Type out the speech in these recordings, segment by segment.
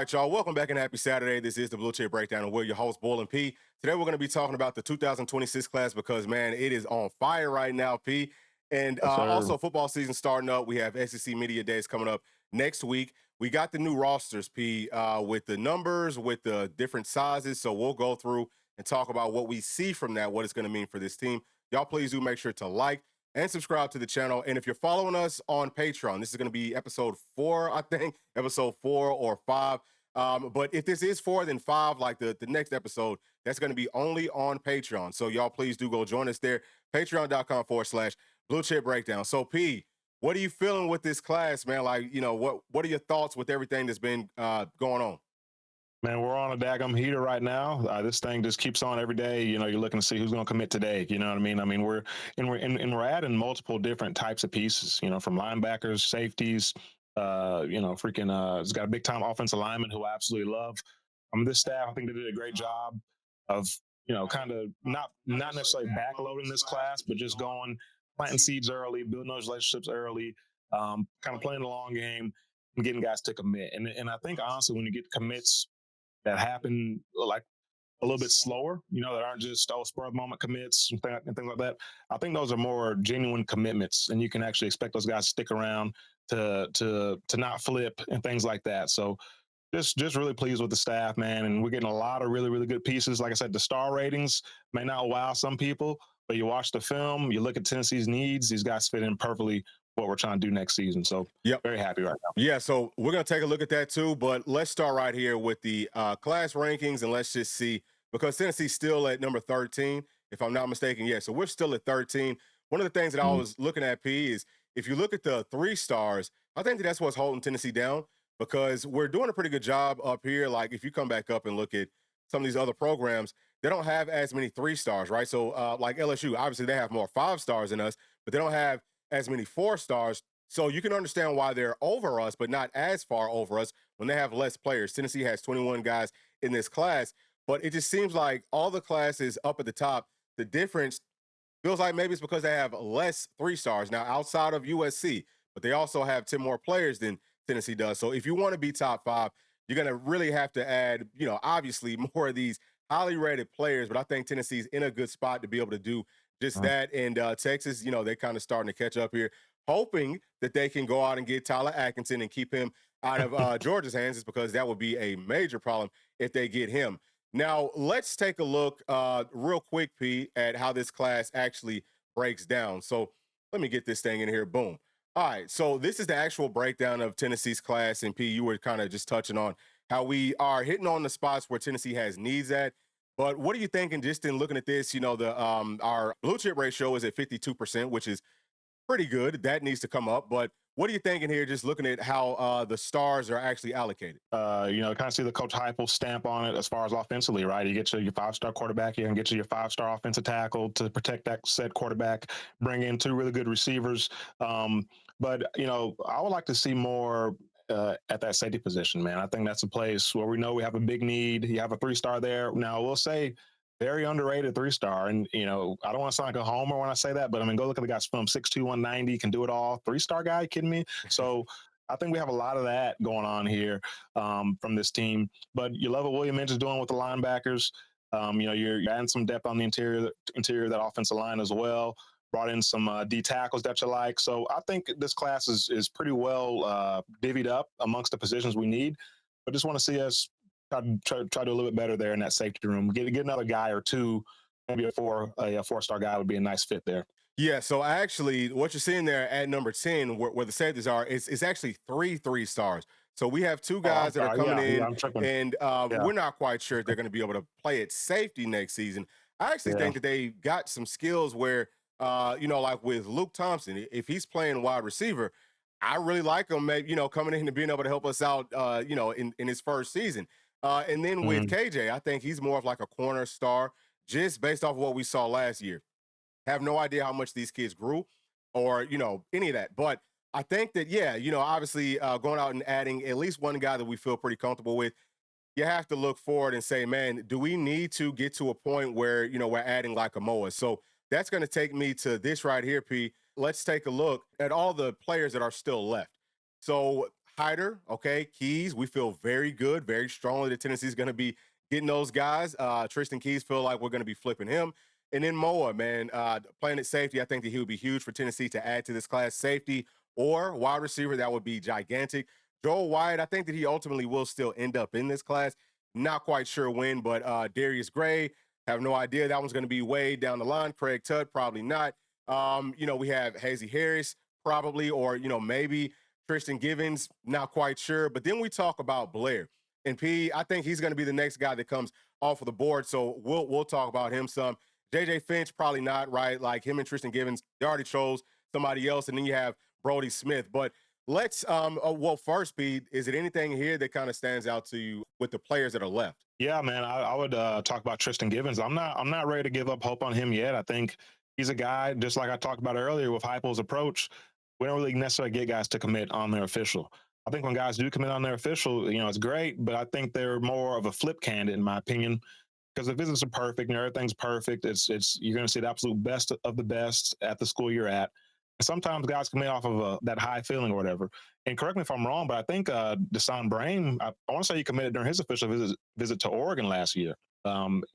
right, y'all. Welcome back and happy Saturday. This is the Bluechip Breakdown, and we're your host, Bull and P. Today, we're going to be talking about the 2026 class because, man, it is on fire right now, P. And Yes, sir. also, football season starting up. We have SEC Media Days coming up next week. We got the new rosters, P, with the numbers, with the different sizes. So we'll go through and talk about what we see from that, what it's going to mean for this team. Y'all, please do make sure to like and subscribe to the channel. And if you're following us on Patreon, this is going to be episode 4, I think, episode 4 or 5. But if this is 4, then 5, like the next episode, that's going to be only on Patreon. So y'all, please do go join us there. Patreon.com/Bluechip Breakdown. So P, what are you feeling with this class, man? Like, what are your thoughts with everything that's been going on? Man, we're on a daggum heater right now. This thing just keeps on every day. You're looking to see who's going to commit today. You know what I mean? We're adding multiple different types of pieces. From linebackers, safeties. It's got a big time offensive lineman who I absolutely love. This staff, I think they did a great job of kind of not necessarily backloading this class, but just planting seeds early, building those relationships early, kind of playing the long game and getting guys to commit. And I think honestly, when you get commits that happen like a little bit slower, that aren't just spur of the moment commits and things like that. I think those are more genuine commitments, and you can actually expect those guys to stick around to not flip and things like that. So just really pleased with the staff, man, and we're getting a lot of really, really good pieces. Like I said, the star ratings may not wow some people, but you watch the film, you look at Tennessee's needs, these guys fit in perfectly what we're trying to do next season. So very happy right now. Yeah, so we're going to take a look at that too, but let's start right here with the class rankings, and let's just see, because Tennessee's still at number 13, if I'm not mistaken. Yeah, so we're still at 13. One of the things that I was looking at, P, is if you look at the 3 stars, I think that's what's holding Tennessee down, because we're doing a pretty good job up here. Like, if you come back up and look at some of these other programs, they don't have as many 3 stars, right? So like LSU, obviously they have more 5 stars than us, but they don't have as many 4 stars. So you can understand why they're over us, but not as far over us when they have less players. Tennessee has 21 guys in this class, but it just seems like all the classes up at the top, the difference feels like maybe it's because they have less 3 stars now outside of USC, but they also have 10 more players than Tennessee does. So if you want to be top 5, you're going to really have to add, obviously more of these highly rated players, but I think Tennessee's in a good spot to be able to do just that. And Texas, they're kind of starting to catch up here, hoping that they can go out and get Tyler Atkinson and keep him out of Georgia's hands, is because that would be a major problem if they get him. Now, let's take a look real quick, P, at how this class actually breaks down. So let me get this thing in here. Boom. All right, so this is the actual breakdown of Tennessee's class. And P, you were kind of just touching on how we are hitting on the spots where Tennessee has needs at. But what are you thinking just in looking at this? Our blue chip ratio is at 52%, which is pretty good. That needs to come up. But what are you thinking here, just looking at how the stars are actually allocated? Kind of see the Coach Heupel stamp on it as far as offensively, right? You get your 5-star quarterback here and get your 5-star offensive tackle to protect that said quarterback, bring in 2 really good receivers. But I would like to see more at that safety position, man. I think that's a place where we know we have a big need. You have a 3-star there. Now, we'll say very underrated 3-star. And, I don't want to sound like a homer when I say that, but go look at the guy's film, 6'2", 190, can do it all. 3-star guy, kidding me? So I think we have a lot of that going on here from this team. But you love what William Minch is doing with the linebackers. You're adding some depth on the interior of that offensive line as well. Brought in some D tackles that you like. So I think this class is pretty well divvied up amongst the positions we need. But just want to see us try to do a little bit better there in that safety room. Get another guy or 2, maybe a 4-star guy would be a nice fit there. Yeah, so actually what you're seeing there at number 10, where the safeties are, is actually 3 3-stars. So we have 2 guys that are coming in, and we're not quite sure if they're going to be able to play at safety next season. I actually think that they got some skills where, like with Luke Thompson, if he's playing wide receiver, I really like him, maybe, coming in and being able to help us out, in his first season. And then with KJ, I think he's more of like a corner star, just based off of what we saw last year. Have no idea how much these kids grew or, any of that. But I think that, obviously going out and adding at least one guy that we feel pretty comfortable with, you have to look forward and say, man, do we need to get to a point where, we're adding like a Moa? So that's going to take me to this right here, P. Let's take a look at all the players that are still left. So Hyder, okay, Keys. We feel very good, very strongly that Tennessee's going to be getting those guys. Tristan Keys feel like we're going to be flipping him. And then Moa, man, playing at safety, I think that he would be huge for Tennessee to add to this class. Safety or wide receiver, that would be gigantic. Joel Wyatt, I think that he ultimately will still end up in this class. Not quite sure when, but Darius Gray, have no idea. That one's going to be way down the line. Craig Tutt, probably not. We have Hazy Harris, probably, or maybe Tristan Givens, not quite sure. But then we talk about Blair. And I think he's going to be the next guy that comes off of the board. So we'll talk about him some. JJ Finch, probably not, right? Like him and Tristan Givens, they already chose somebody else. And then you have Brody Smith. But let's well, first, P, is it anything here that kind of stands out to you with the players that are left? Yeah, man, I would talk about Tristan Givens. I'm not ready to give up hope on him yet. I think he's a guy, just like I talked about earlier with Heupel's approach. We don't really necessarily get guys to commit on their official. I think when guys do commit on their official, it's great, but I think they're more of a flip candidate, in my opinion, because the visits are perfect and everything's perfect. It's you're going to see the absolute best of the best at the school you're at. And sometimes guys commit off of that high feeling or whatever. And correct me if I'm wrong, but I think Desan Brame, I want to say he committed during his official visit to Oregon last year.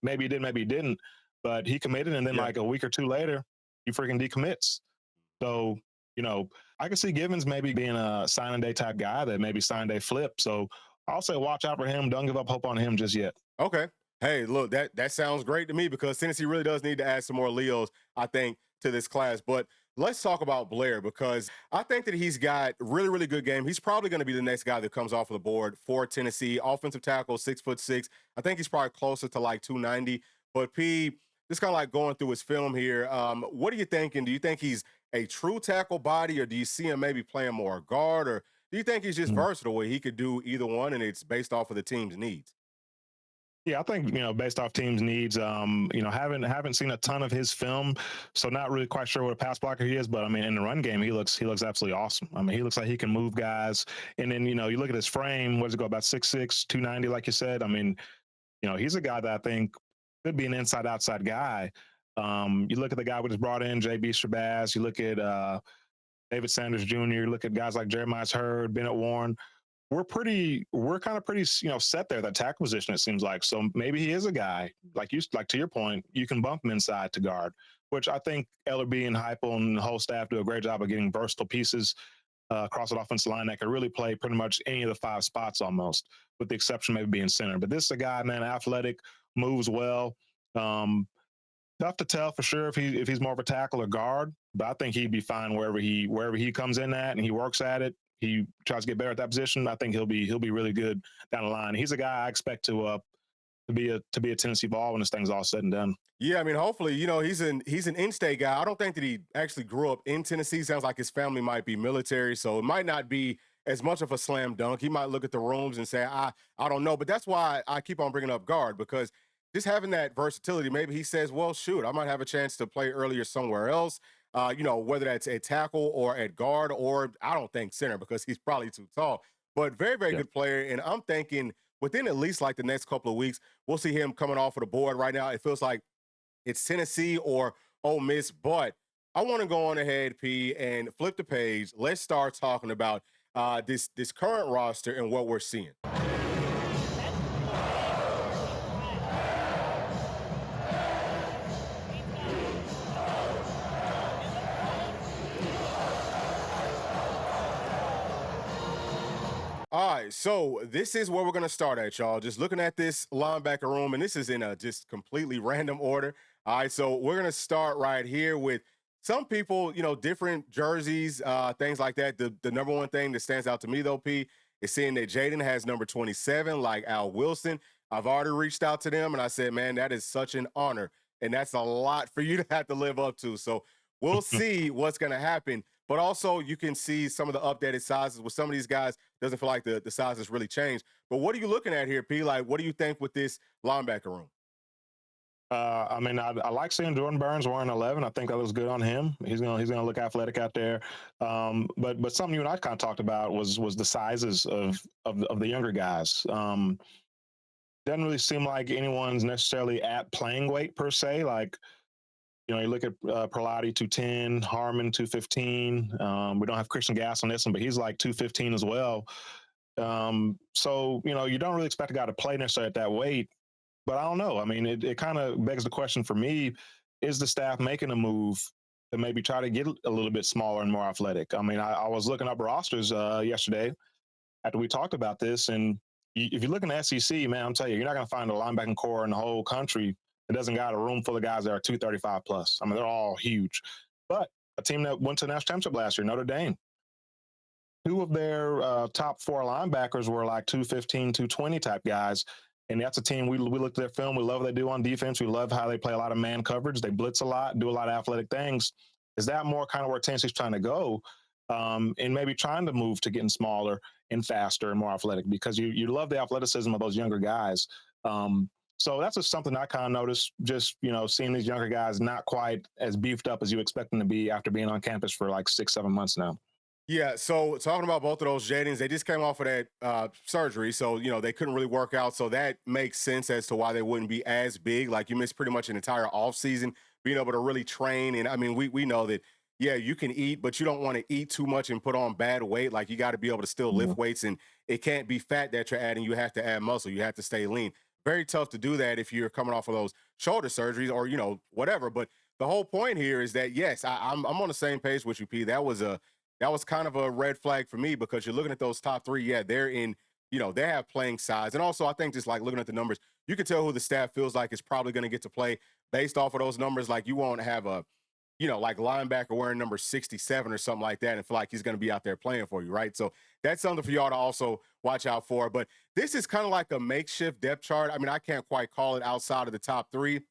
Maybe he did, maybe he didn't, but he committed, and then like a week or two later, he freaking decommits. So, I can see Givens maybe being a signing day type guy that maybe sign day flip. So I'll say watch out for him. Don't give up hope on him just yet. Okay. Hey, look, that sounds great to me because Tennessee really does need to add some more Leos, I think, to this class. But let's talk about Blair because I think that he's got really, really good game. He's probably going to be the next guy that comes off of the board for Tennessee. Offensive tackle, 6'6". I think he's probably closer to like 290. But P, just kind of like going through his film here. What are you thinking? Do you think he's a true tackle body, or do you see him maybe playing more guard, or do you think he's just versatile where he could do either one and it's based off of the team's needs? Yeah, I think based off teams' needs, haven't seen a ton of his film, so not really quite sure what a pass blocker he is. But I mean, in the run game, he looks absolutely awesome. I mean, he looks like he can move guys, and then you look at his frame. What does it go about 6'6", 290, like you said? I mean, he's a guy that I think could be an inside-outside guy. You look at the guy we just brought in, JB Shabazz. You look at David Sanders Jr. You look at guys like Jeremiah Hurd, Bennett Warren. We're kind of pretty set there, that tackle position, it seems like. So maybe he is a guy like to your point, you can bump him inside to guard, which I think Ellerby and Heupel and the whole staff do a great job of getting versatile pieces across the offensive line that can really play pretty much any of the five spots almost, with the exception maybe being center. But this is a guy, man, athletic, moves well. Tough to tell for sure if he's more of a tackle or guard, but I think he'd be fine wherever he comes in at and he works at it. He tries to get better at that position. I think he'll be really good down the line. He's a guy I expect to be a Tennessee ball when this thing's all said and done. Yeah, I mean, hopefully, he's an in-state guy. I don't think that he actually grew up in Tennessee. Sounds like his family might be military, so it might not be as much of a slam dunk. He might look at the rooms and say, I don't know. But that's why I keep on bringing up guard, because just having that versatility, maybe he says, well, shoot, I might have a chance to play earlier somewhere else. Whether that's at tackle or at guard, or I don't think center because he's probably too tall. But very, very good player. And I'm thinking within at least like the next couple of weeks, we'll see him coming off of the board. Right now, it feels like it's Tennessee or Ole Miss. But I want to go on ahead, P, and flip the page. Let's start talking about this current roster and what we're seeing. All right, so this is where we're going to start at, y'all. Just looking at this linebacker room, and this is in a just completely random order. All right, so we're going to start right here with some people, different jerseys, things like that. The number one thing that stands out to me, though, P, is seeing that Jaden has number 27, like Al Wilson. I've already reached out to them, and I said, man, that is such an honor, and that's a lot for you to have to live up to. So we'll see what's going to happen. But also, you can see some of the updated sizes with some of these guys. Doesn't feel like the sizes really changed. But what are you looking at here, P? Like, what do you think with this linebacker room? I mean, I like seeing Jordan Burns wearing 11. I think that looks good on him. He's gonna look athletic out there. But something you and I kind of talked about was the sizes of the younger guys. Doesn't really seem like anyone's necessarily at playing weight per se. Like You know, you look at Perlotti 210, Harmon 215. We don't have Christian Gas on this one, but he's like 215 as well. So, you know, you don't really expect a guy to play necessarily at that weight, but I don't know. I mean, it kind of begs the question for me, is the staff making a move to maybe try to get a little bit smaller and more athletic? I mean, I was looking up rosters yesterday after we talked about this, and if you look in the SEC, man, I'm telling you, you're not going to find a linebacking core in the whole country that doesn't got a room full of guys that are 235 plus. I mean, they're all huge. But a team that went to the national championship last year, Notre Dame, two of their top four linebackers were like 215, 220 type guys. And that's a team we looked at their film. We love what they do on defense. We love how they play a lot of man coverage. They blitz a lot, do a lot of athletic things. Is that more kind of where Tennessee's trying to go? And maybe trying to move to getting smaller and faster and more athletic, because you love the athleticism of those younger guys. So that's just something I kind of noticed, just, you know, seeing these younger guys not quite as beefed up as you expect them to be after being on campus for like 6-7 months now. Yeah, so talking about both of those Jadens, they just came off of that surgery, so you know they couldn't really work out. So that makes sense as to why they wouldn't be as big. Like you missed pretty much an entire off season being able to really train. And I mean, we know that yeah, you can eat, but you don't want to eat too much and put on bad weight. Like you got to be able to still Yeah. lift weights, and it can't be fat that you're adding. You have to add muscle. You have to stay lean. Very tough to do that if you're coming off of those shoulder surgeries or you know whatever. But the whole point here is that yes, I'm on the same page with you, P. That was kind of a red flag for me because you're looking at those top three. Yeah, they're in, you know, they have playing size. And also, I think just like looking at the numbers, you can tell who the staff feels like is probably going to get to play based off of those numbers. Like, you won't have a, you know, like linebacker wearing number 67 or something like that and feel like he's going to be out there playing for you, right? So that's something for y'all to also watch out for. But this is kind of like a makeshift depth chart. I mean, I can't quite call it outside of the top three.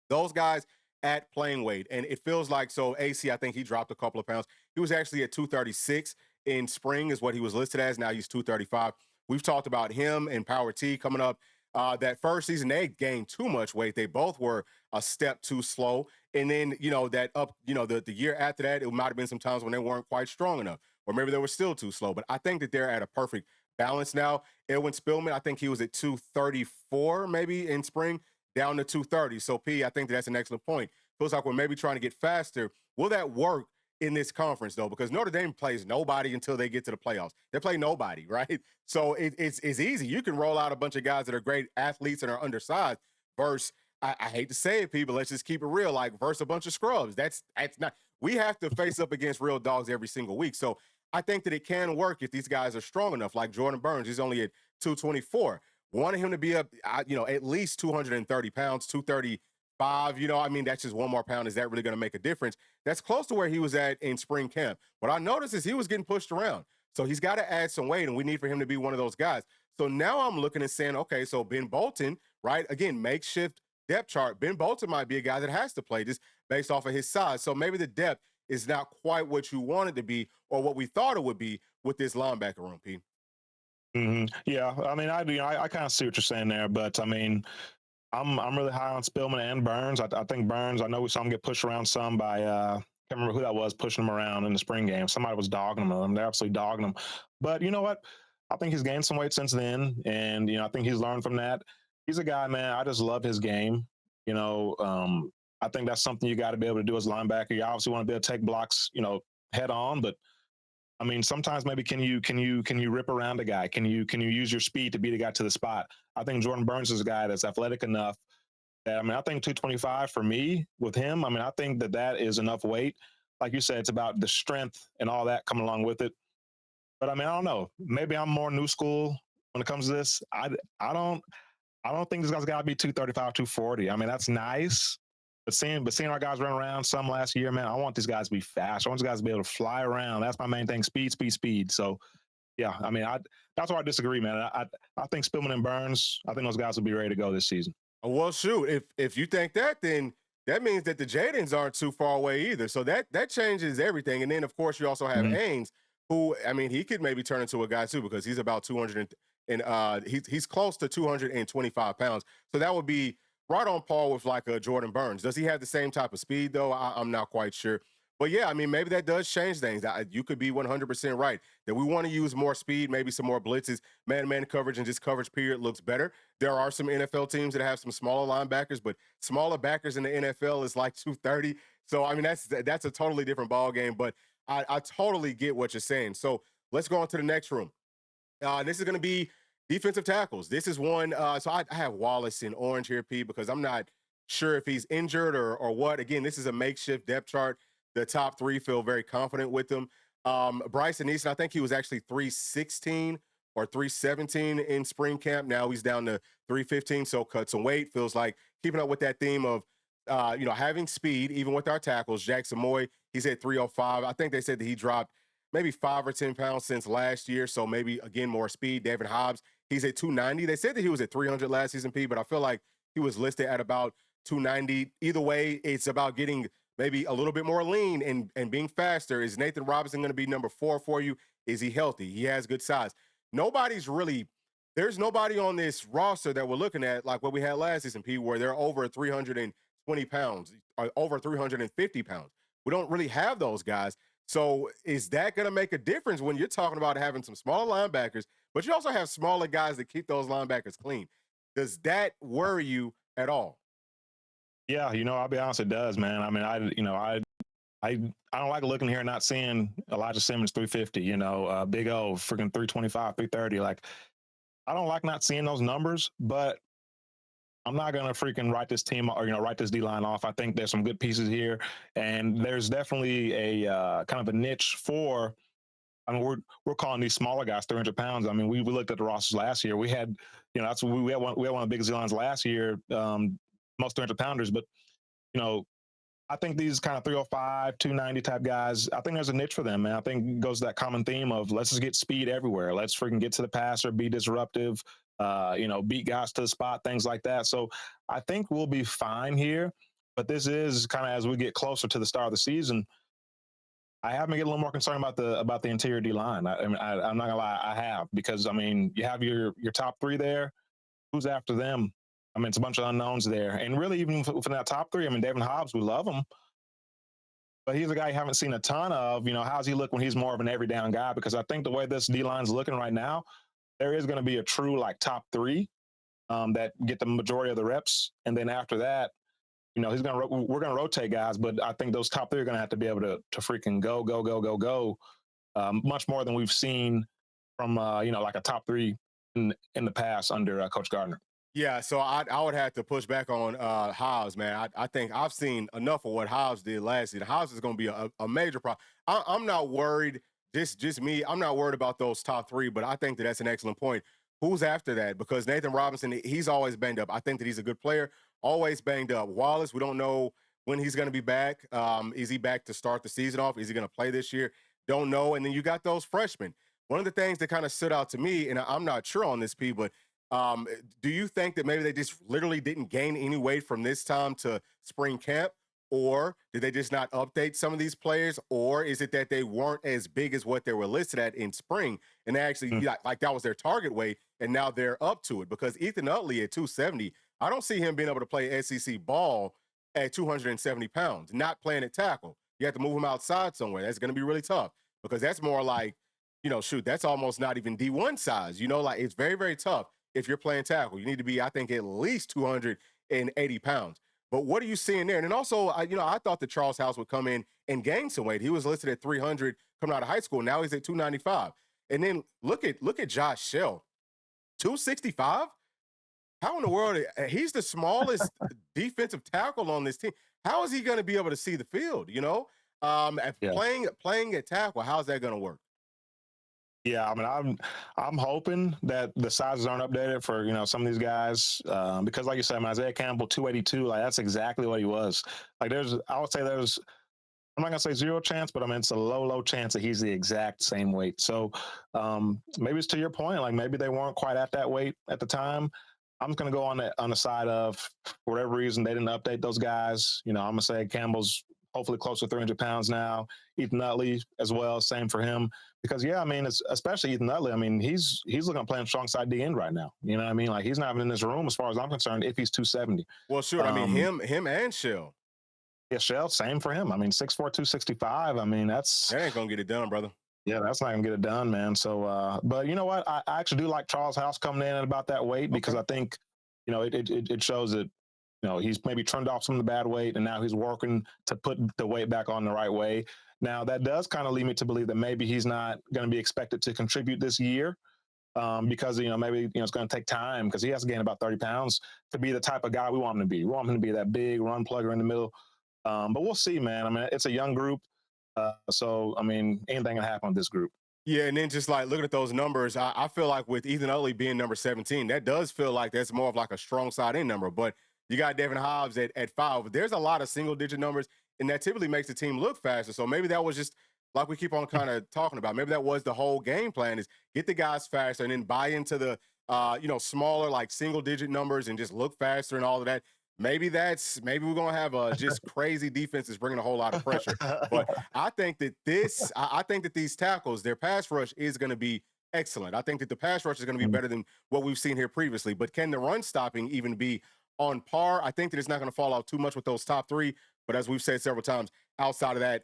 Those guys at playing weight. And it feels like, so AC, I think he dropped a couple of pounds. He was actually at 236 in spring is what he was listed as. Now he's 235. We've talked about him and Power T coming up. That first season, they gained too much weight. They both were a step too slow. And then, you know, that up, you know, the year after that, it might have been some times when they weren't quite strong enough, or maybe they were still too slow. But I think that they're at a perfect balance now. Edwin Spillman, I think he was at 234 maybe in spring, down to 230. So, P, I think that's an excellent point. Feels like we're maybe trying to get faster. Will that work in this conference, though? Because Notre Dame plays nobody until they get to the playoffs. They play nobody, right? So it's easy. You can roll out a bunch of guys that are great athletes and are undersized versus, I hate to say it, people, let's just keep it real, like versus a bunch of scrubs. That's not, we have to face up against real dogs every single week. So I think that it can work if these guys are strong enough. Like Jordan Burns, he's only at 224. Wanting him to be up, you know, at least 230 pounds, 235, you know, I mean, that's just one more pound. Is that really going to make a difference? That's close to where he was at in spring camp. What I noticed is he was getting pushed around. So he's got to add some weight, and we need for him to be one of those guys. So now I'm looking and saying, okay, so Ben Bolton, right? Again, makeshift depth chart. Ben Bolton might be a guy that has to play just based off of his size. So maybe the depth is not quite what you want it to be or what we thought it would be with this linebacker room, Pete. Yeah, I mean, I kind of see what you're saying there, but I mean, I'm really high on Spillman and Burns. I think Burns. I know we saw him get pushed around some by can't remember who that was pushing him around in the spring game. Somebody was dogging him. They're absolutely dogging him. But you know what? I think he's gained some weight since then, and you know I think he's learned from that. He's a guy, man. I just love his game. You know, I think that's something you got to be able to do as a linebacker. You obviously want to be able to take blocks, you know, head on, but I mean, sometimes maybe can you rip around a guy? Can you use your speed to beat a guy to the spot? I think Jordan Burns is a guy that's athletic enough that, I mean, I think 225 for me with him. I mean, I think that is enough weight. Like you said, it's about the strength and all that coming along with it. But I mean, I don't know. Maybe I'm more new school when it comes to this. I don't think this guy's got to be 235, 240. I mean, that's nice. But seeing our guys run around some last year, man, I want these guys to be fast. I want these guys to be able to fly around. That's my main thing: speed, speed, speed. So, yeah, I mean, that's where I disagree, man. I think Spillman and Burns, I think those guys will be ready to go this season. Well, shoot, if you think that, then that means that the Jadens aren't too far away either. So that changes everything. And then of course you also have Mhm. Ains, who I mean he could maybe turn into a guy too because he's about 200 and he's close to 225 pounds. So that would be right on par with like a Jordan Burns. Does he have the same type of speed though? I'm not quite sure. But yeah, I mean, maybe that does change things. You could be 100% right that we want to use more speed, maybe some more blitzes, man-to-man coverage, and just coverage period looks better. There are some NFL teams that have some smaller linebackers, but smaller backers in the NFL is like 230. So I mean, that's a totally different ball game. But I totally get what you're saying. So let's go on to the next room. This is going to be defensive tackles. This is one. So I have Wallace in orange here, P, because I'm not sure if he's injured or what. Again, this is a makeshift depth chart. The top three feel very confident with him. Bryson Easton, I think he was actually 316 or 317 in spring camp. Now he's down to 315, so cut some weight. Feels like keeping up with that theme of having speed, even with our tackles. Jackson Moy, he's at 305. I think they said that he dropped maybe 5 or 10 pounds since last year. So maybe, again, more speed. David Hobbs, he's at 290. They said that he was at 300 last season, P, but I feel like he was listed at about 290. Either way, it's about getting maybe a little bit more lean and being faster. Is Nathan Robinson going to be number 4 for you? Is he healthy? He has good size. There's nobody on this roster that we're looking at like what we had last season, P, where they're over 320 pounds, or over 350 pounds. We don't really have those guys. So is that going to make a difference when you're talking about having some smaller linebackers, but you also have smaller guys that keep those linebackers clean? Does that worry you at all? Yeah, I'll be honest, it does, man. I mean, I don't like looking here and not seeing Elijah Simmons 350, Big O freaking 325, 330. Like, I don't like not seeing those numbers, but I'm not going to freaking write this team or, write this D line off. I think there's some good pieces here, and there's definitely a kind of a niche for. I mean, we're calling these smaller guys 300 pounds. I mean, we looked at the rosters last year. We had, that's what we had one of the biggest D lines last year, most 300 pounders. But I think these kind of 305, 290 type guys, I think there's a niche for them, man. I think it goes to that common theme of let's just get speed everywhere. Let's freaking get to the passer, be disruptive, beat guys to the spot, things like that. So I think we'll be fine here. But this is kind of as we get closer to the start of the season, I have been getting a little more concerned about the interior D line. I'm not gonna lie, I have, because I mean, you have your top three there. Who's after them? I mean, it's a bunch of unknowns there. And really, even for that top three, I mean, David Hobbs, we love him. But he's a guy you haven't seen a ton of. How's he look when he's more of an every down guy? Because I think the way this D-line's looking right now, there is going to be a true, like, top three that get the majority of the reps. And then after that, we're going to rotate guys. But I think those top three are going to have to be able to freaking go, much more than we've seen from, like a top three in the past under Coach Gardner. Yeah, so I would have to push back on Hobbs, man. I think I've seen enough of what Hobbs did last year. Hobbs is going to be a major problem. I'm not worried, just me. I'm not worried about those top three, but I think that's an excellent point. Who's after that? Because Nathan Robinson, he's always banged up. I think that he's a good player, always banged up. Wallace, we don't know when he's going to be back. Is he back to start the season off? Is he going to play this year? Don't know. And then you got those freshmen. One of the things that kind of stood out to me, and I'm not sure on this, P, but do you think that maybe they just literally didn't gain any weight from this time to spring camp? Or did they just not update some of these players? Or is it that they weren't as big as what they were listed at in spring? And they actually, like that was their target weight, and now they're up to it? Because Ethan Utley at 270, I don't see him being able to play SEC ball at 270 pounds, not playing at tackle. You have to move him outside somewhere. That's going to be really tough, because that's more like, that's almost not even D1 size. Like it's very, very tough. If you're playing tackle, you need to be, I think, at least 280 pounds. But what are you seeing there? And then also, I thought that Charles House would come in and gain some weight. He was listed at 300 coming out of high school. Now he's at 295. And then look at Josh Shell, 265. How in the world? He's the smallest defensive tackle on this team. How is he going to be able to see the field? Playing at tackle, how's that going to work? Yeah, I mean, I'm hoping that the sizes aren't updated for some of these guys because, like you said, Isaiah Campbell 282, like that's exactly what he was. Like I would say I'm not gonna say zero chance, but I mean it's a low chance that he's the exact same weight. So maybe it's to your point, like maybe they weren't quite at that weight at the time. I'm just gonna go on the side of, for whatever reason, they didn't update those guys. I'm gonna say Campbell's hopefully close to 300 pounds now. Ethan Utley as well, same for him. Because, I mean, it's, especially Ethan Utley, I mean, he's looking at playing strong side D end right now. You know what I mean? Like, he's not even in this room as far as I'm concerned if he's 270. Well, sure. I mean, him and Shell. Yeah, Shell, same for him. I mean, 6'4", 265. I mean, that's That ain't gonna get it done, brother. yeah, that's not gonna get it done, man. So, but you know what? I actually do like Charles House coming in at about that weight because Okay. I think, it shows that he's maybe trimmed off some of the bad weight and now he's working to put the weight back on the right way. Now that does kind of lead me to believe that maybe he's not going to be expected to contribute this year because maybe it's going to take time because he has to gain about 30 pounds to be the type of guy we want him to be. We want him to be that big run plugger in the middle. But we'll see, man. I mean, it's a young group, so I mean, anything can happen with this group. Yeah, and then just like looking at those numbers, I feel like with Ethan Utley being number 17, that does feel like that's more of like a strong side in number. But you got Devin Hobbs at 5. There's a lot of single digit numbers, and that typically makes the team look faster. So maybe that was just like we keep on kind of talking about. Maybe that was the whole game plan is get the guys faster and then buy into the smaller like single digit numbers and just look faster and all of that. Maybe we're gonna have a just crazy defenses bringing a whole lot of pressure. But I think that I think that these tackles, their pass rush is going to be excellent. I think that the pass rush is going to be better than what we've seen here previously. But can the run stopping even be on par? I think that it's not going to fall out too much with those top three. But as we've said several times, outside of that,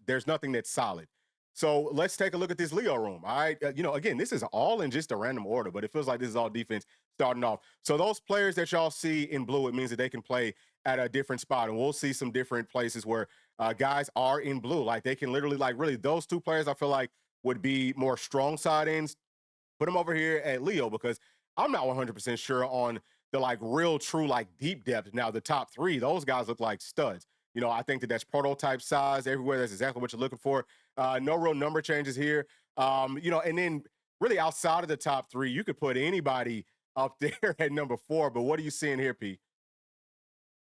there's nothing that's solid. So let's take a look at this Leo room. All right. Again, this is all in just a random order, but it feels like this is all defense starting off. So those players that y'all see in blue, it means that they can play at a different spot. And we'll see some different places where guys are in blue. Like they can literally, like, really, those two players I feel like would be more strong side ends. Put them over here at Leo because I'm not 100% sure on the like real true like deep depth. Now, the top three, those guys look like studs. I think that that's prototype size everywhere. That's exactly what you're looking for. No real number changes here. And then really outside of the top three, you could put anybody up there at number 4. But what are you seeing here, Pete?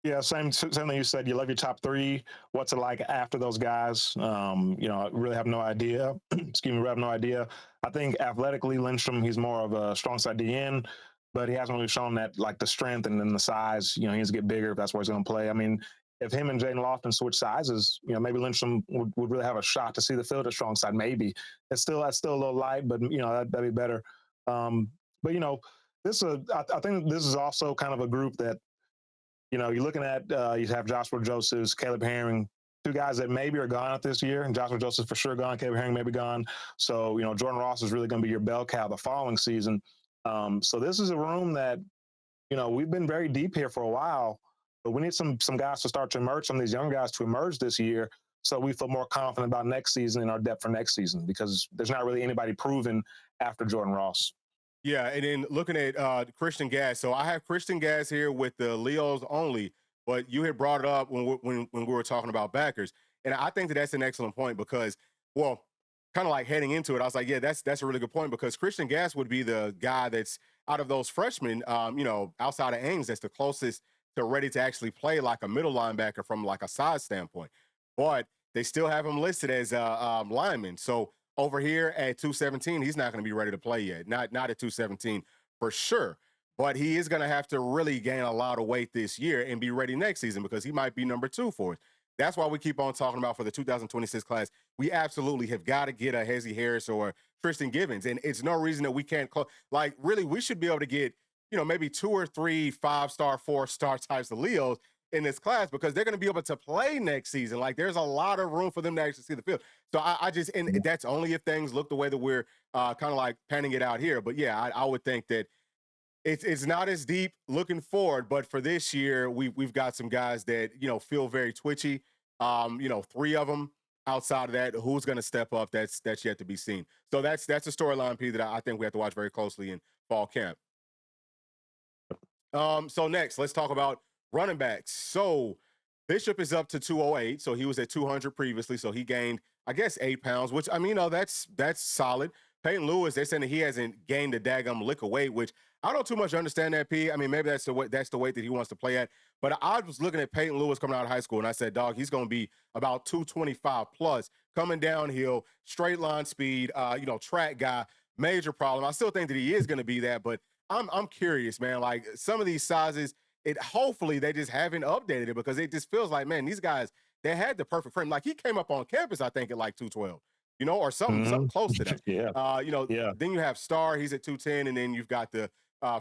Yeah, same thing you said. You love your top three. What's it like after those guys? I really have no idea. Excuse me, we have no idea. I think athletically, Lindstrom, he's more of a strong side DN, but he hasn't really shown that like the strength and then the size. He needs to get bigger if that's where he's going to play. I mean, if him and Jaden Lofton switch sizes, maybe Lindstrom would really have a shot to see the field at strong side. Maybe that's still a little light, but that'd be better. But I think this is also kind of a group that you're looking at, you have Joshua Josephs, Caleb Herring, two guys that maybe are gone out this year. And Joshua Josephs for sure gone. Caleb Herring maybe gone. So, Jordan Ross is really going to be your bell cow the following season. So this is a room that, we've been very deep here for a while, but we need some guys to start to emerge, some of these young guys to emerge this year. So we feel more confident about next season and our depth for next season because there's not really anybody proven after Jordan Ross. Yeah, and then looking at Christian Gas. So I have Christian Gas here with the Leos only, but you had brought it up when we were talking about backers, and I think that that's an excellent point because, well, kind of like heading into it, I was like, yeah, that's a really good point because Christian Gas would be the guy that's out of those freshmen, outside of Ames, that's the closest to ready to actually play like a middle linebacker from like a size standpoint, but they still have him listed as a lineman. So over here at 217, he's not going to be ready to play yet. Not at 217 for sure. But he is going to have to really gain a lot of weight this year and be ready next season because he might be number 2 for us. That's why we keep on talking about for the 2026 class, we absolutely have got to get a Hezzy Harris or Tristan Givens. And it's no reason that we can't like really we should be able to get, maybe 2 or 3 5-star, 4-star types of Leos in this class because they're going to be able to play next season. Like there's a lot of room for them to actually see the field. So and that's only if things look the way that we're kind of like panning it out here. But yeah, I would think that it's not as deep looking forward, but for this year, we've got some guys that, feel very twitchy. 3 of them. Outside of that, who's going to step up? That's yet to be seen. So that's a storyline, P, that I think we have to watch very closely in fall camp. So next, let's talk about running backs. So Bishop is up to 208. So he was at 200 previously. So he gained, I guess, 8 pounds, which I mean, that's solid. Peyton Lewis, they're saying that he hasn't gained a daggum lick of weight, which I don't too much understand that, P. I mean, maybe that's the weight that he wants to play at. But I was looking at Peyton Lewis coming out of high school, and I said, dog, he's going to be about 225 plus, coming downhill, straight line speed, track guy, major problem. I still think that he is going to be that, but I'm curious, man. Like some of these sizes, hopefully they just haven't updated it because it just feels like, man, these guys, they had the perfect frame. Like he came up on campus, I think, at like 212. Or something close to that. Yeah. Then you have Star, he's at 210, and then you've got the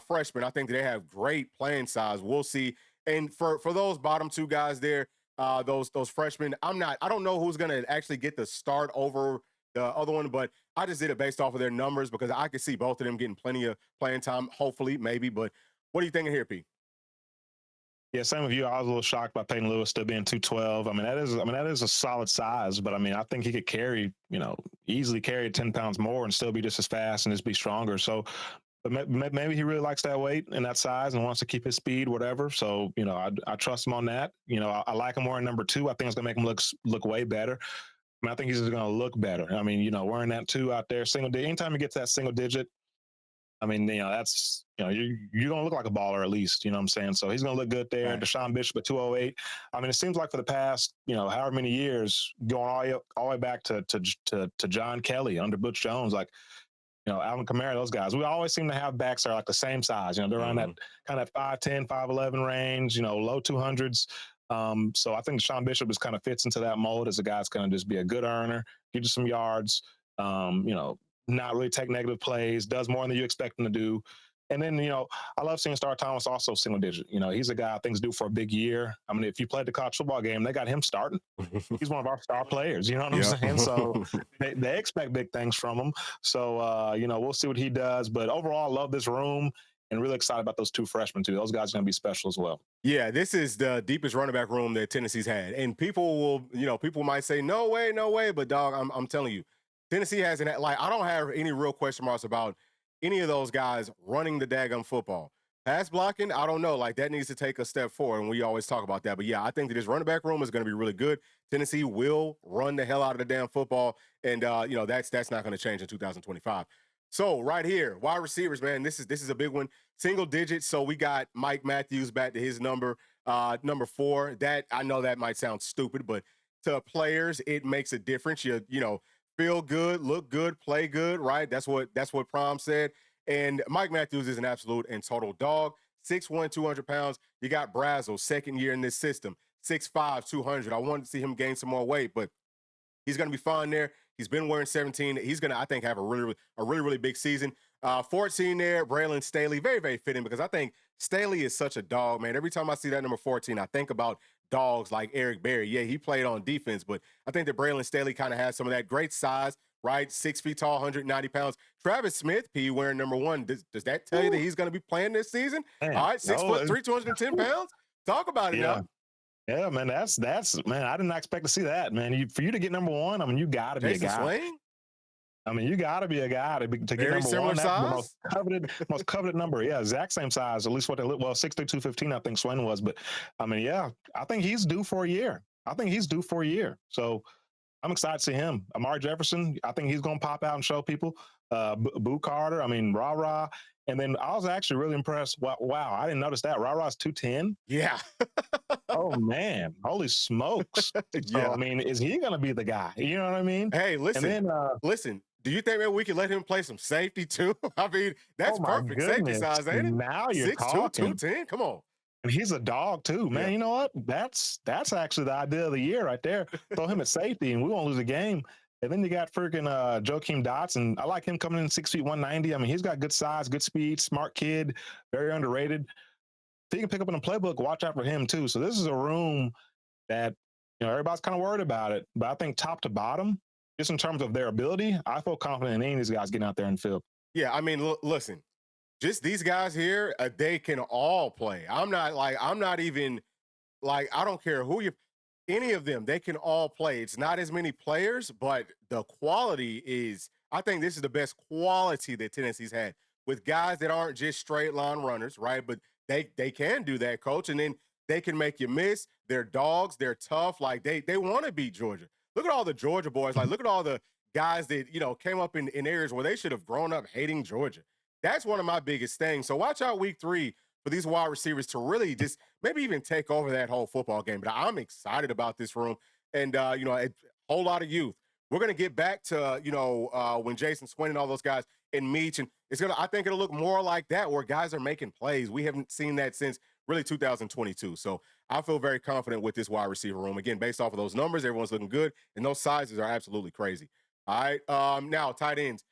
freshman. I think they have great playing size. We'll see And for those bottom two guys there, those freshmen, I don't know who's gonna actually get the start over the other one, but I just did it based off of their numbers because I could see both of them getting plenty of playing time, hopefully, maybe. But what are you thinking here, Pete? Yeah, same with you. I was a little shocked by Peyton Lewis still being 212. I mean that is a solid size, but I mean I think he could carry, easily carry 10 pounds more and still be just as fast and just be stronger. So but maybe he really likes that weight and that size and wants to keep his speed, whatever. So, I trust him on that. I like him wearing number 2. I think it's gonna make him look way better. I mean, I think he's just gonna look better. I mean, wearing that 2 out there, single digit. Anytime he gets that single digit, I mean, that's you're gonna look like a baller at least. You know what I'm saying? So he's gonna look good there. Right. Deshaun Bishop at 208. I mean, it seems like for the past however many years, going all the way back to John Kelly under Butch Jones, like Alvin Kamara, those guys. We always seem to have backs that are like the same size. They're around that kind of 5'10", 5'11" range. Low 200s. So I think Deshaun Bishop just kind of fits into that mold as a guy's going to just be a good earner, get you some yards. Not really take negative plays, does more than you expect him to do. And then, I love seeing Star Thomas also single digit. He's a guy I think is due for a big year. I mean, if you played the college football game, they got him starting. He's one of our star players. You know what I'm saying? So they expect big things from him. So, we'll see what he does. But overall, I love this room and really excited about those 2 freshmen, too. Those guys are going to be special as well. Yeah, this is the deepest running back room that Tennessee's had. And people might say, no way. But, dog, I'm telling you, Tennessee hasn't I don't have any real question marks about any of those guys running the daggum football. Pass blocking, I don't know. That needs to take a step forward, and we always talk about that. But, yeah, I think that this running back room is going to be really good. Tennessee will run the hell out of the damn football, and, that's not going to change in 2025. So, right here, wide receivers, man, this is a big one. Single digits, so we got Mike Matthews back to his number 4. That I know that might sound stupid, but to players, it makes a difference. Feel good, look good, play good, right? That's what Prom said. And Mike Matthews is an absolute and total dog. 6'1", 200 pounds. You got Brazel, second year in this system. 6'5", 200. I wanted to see him gain some more weight, but he's going to be fine there. He's been wearing 17. He's going to, I think, have a really big season. 14 there, Braylon Staley. Very, very fitting because I think Staley is such a dog, man. Every time I see that number 14, I think about dogs like Eric Berry. Yeah, he played on defense, but I think that Braylon Staley kind of has some of that great size, right? 6 feet tall, 190 pounds. Travis Smith, P, wearing number 1. Does that tell you that he's going to be playing this season? Man, all right, 6'3", 210 pounds. Talk about it now. Yeah, man, that's man. I did not expect to see that, man. For you to get number 1, I mean, you got to be a guy. Swain? I mean, you got to be a guy to get Very number 1. That's size? the most coveted number. Yeah, exact same size. At least what they look. Well, 6'3", 215, I think Swain was. But I mean, yeah, I think he's due for a year. So I'm excited to see him. Amari Jefferson, I think he's going to pop out and show people. Boo Carter, I mean, Rah. And then I was actually really impressed. Wow, I didn't notice that. Rah's 210. Yeah. Oh, man. Holy smokes. Yeah. So, I mean, is he going to be the guy? You know what I mean? Hey, listen. And then, listen. Do you think that we can let him play some safety too? I mean, that's perfect safety size, ain't it? Now you're 6'2", talking. 210. Come on. And he's a dog too, man. Yeah. You know what? That's actually the idea of the year right there. Throw him at safety, and we won't lose a game. And then you got freaking Joakim Dotson. I like him coming in 6 feet 190. I mean, he's got good size, good speed, smart kid, very underrated. If he can pick up in the playbook, watch out for him too. So this is a room that everybody's kind of worried about it, but I think top to bottom, just in terms of their ability, I feel confident in any of these guys getting out there and field. Yeah, I mean, listen, just these guys here, they can all play. I don't care who any of them, they can all play. It's not as many players, but the quality is, I think this is the best quality that Tennessee's had with guys that aren't just straight line runners, right? But they can do that, coach. And then they can make you miss. They're dogs. They're tough. They want to beat Georgia. Look at all the Georgia boys. Look at all the guys that, came up in areas where they should have grown up hating Georgia. That's one of my biggest things. So watch out week 3 for these wide receivers to really just maybe even take over that whole football game. But I'm excited about this room and, a whole lot of youth. We're going to get back to, when Jason Swain and all those guys and Meach, and I think it'll look more like that where guys are making plays. We haven't seen that since really 2022. So I feel very confident with this wide receiver room. Again, based off of those numbers, everyone's looking good, and those sizes are absolutely crazy. All right, now tight ends.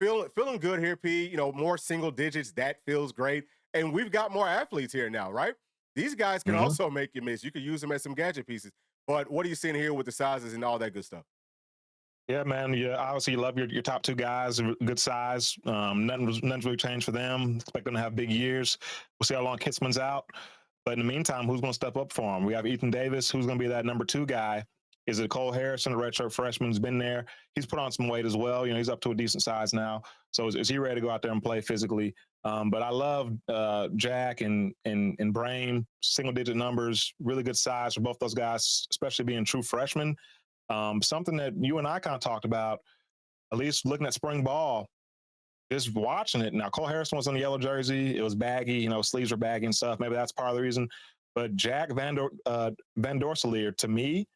Feeling good here, P. More single digits. That feels great. And we've got more athletes here now, right? These guys can Mhm. also make you miss. You could use them as some gadget pieces. But what are you seeing here with the sizes and all that good stuff? Yeah, man. Yeah, obviously you love your top two guys, good size. Nothing's really changed for them. Expect them to have big years. We'll see how long Kitzman's out. But in the meantime, who's going to step up for him? We have Ethan Davis, who's going to be that number two guy. Is it Cole Harrison, a redshirt freshman, who's been there? He's put on some weight as well. You know, he's up to a decent size now. So is he ready to go out there and play physically? But I love Jack and Brain, single digit numbers, really good size for both those guys, especially being true freshmen. Something that you and I kind of talked about, at least looking at spring ball, just watching it. Now, Cole Harrison was in the yellow jersey. It was baggy, you know, sleeves were baggy and stuff. Maybe that's part of the reason. But Jack Van Dorselier, to me,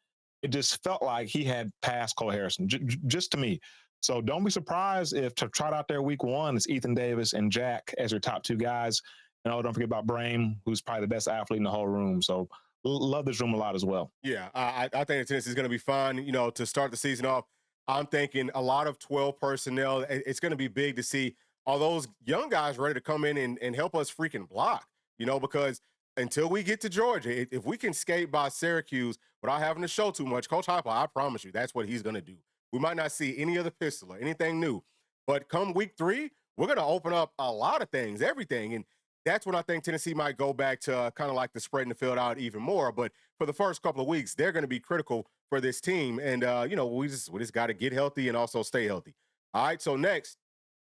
it just felt like he had passed Cole Harrison, just to me. So don't be surprised if to trot out there week one, it's Ethan Davis and Jack as your top two guys. And oh, don't forget about Brame, who's probably the best athlete in the whole room. So love this room a lot as well. Yeah, I think Tennessee is going to be fun. You know, to start the season off, I'm thinking a lot of 12 personnel. It's going to be big to see all those young guys ready to come in and help us freaking block. You know, because until we get to Georgia, if we can skate by Syracuse without having to show too much, Coach Heupel, I promise you, that's what he's going to do. We might not see any other pistol or anything new, but come week 3, we're going to open up a lot of things, everything, and that's when I think Tennessee might go back to kind of like the spreading the field out even more. But for the first couple of weeks, they're going to be critical for this team. And you know, we just got to get healthy and also stay healthy. All right. So next,